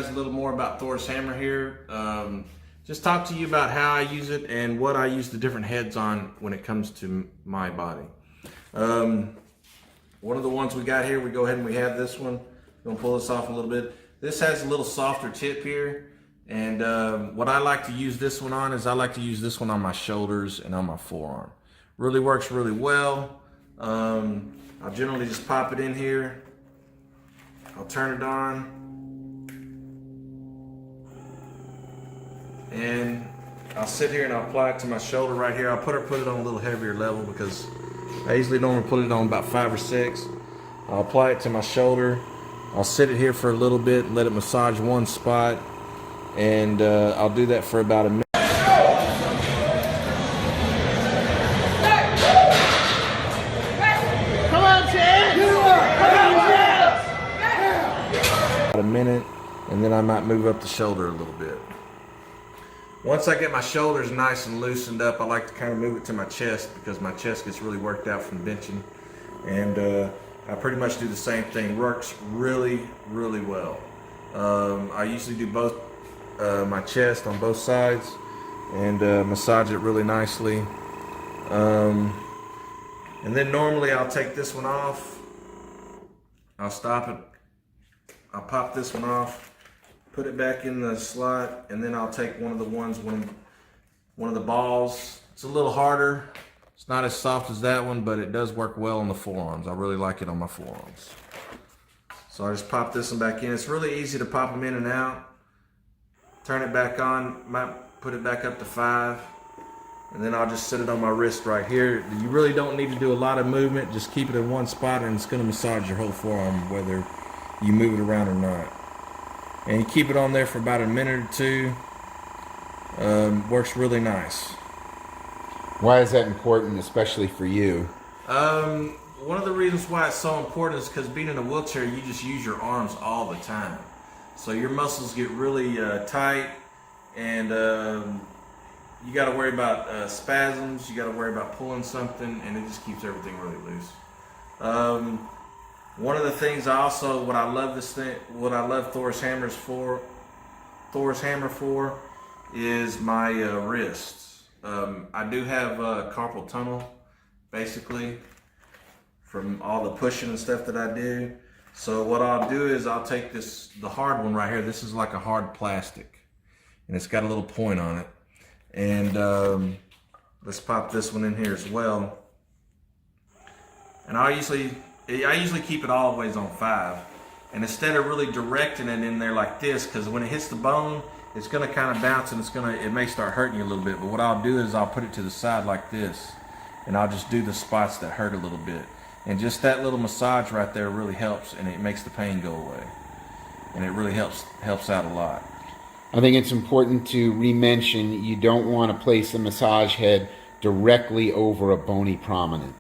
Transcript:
guys a little more about Thor's hammer here. Just talk to you about how I use it and what I use the different heads on when it comes to my body. One of the ones we got here, we go ahead and we have this one. I'm gonna pull this off a little bit. This has a little softer tip here. And what I like to use this one on is I like to use this one on my shoulders and on my forearm. Really works really well. I'll generally just pop it in here. I'll turn it on. And I'll sit here and I'll apply it to my shoulder right here. I'll put it on a little heavier level because I usually normally put it on about 5 or 6. I'll apply it to my shoulder. I'll sit it here for a little bit, let it massage one spot, and I'll do that for about a minute. Come on, Chad! About a minute, and then I might move up the shoulder a little bit. Once I get my shoulders nice and loosened up, I like to kind of move it to my chest because my chest gets really worked out from benching. And I pretty much do the same thing. Works really, really well. I usually do both my chest on both sides and massage it really nicely. And then normally I'll take this one off. I'll stop it. I'll pop this one off. Put it back in the slot, and then I'll take one of the balls. It's a little harder. It's not as soft as that one, but it does work well on the forearms. I really like it on my forearms. So I just pop this one back in. It's really easy to pop them in and out. Turn it back on, might put it back up to 5, and then I'll just sit it on my wrist right here. You really don't need to do a lot of movement. Just keep it in one spot, and it's going to massage your whole forearm, whether you move it around or not. And you keep it on there for about a minute or 2. Works really nice. Why is that important, especially for you? One of the reasons why it's so important is because being in a wheelchair, you just use your arms all the time. So your muscles get really tight, and you got to worry about spasms. You got to worry about pulling something, and it just keeps everything really loose. One of the things what I love Thor's hammer for is my wrists. I do have carpal tunnel, basically, from all the pushing and stuff that I do. So what I'll do is I'll take the hard one right here. This is like a hard plastic, and it's got a little point on it. And let's pop this one in here as well. And I usually keep it always on 5. And instead of really directing it in there like this, because when it hits the bone, it's going to kind of bounce and it may start hurting you a little bit. But what I'll do is I'll put it to the side like this, and I'll just do the spots that hurt a little bit. And just that little massage right there really helps, and it makes the pain go away. And it really helps out a lot. I think it's important to re-mention you don't want to place a massage head directly over a bony prominence.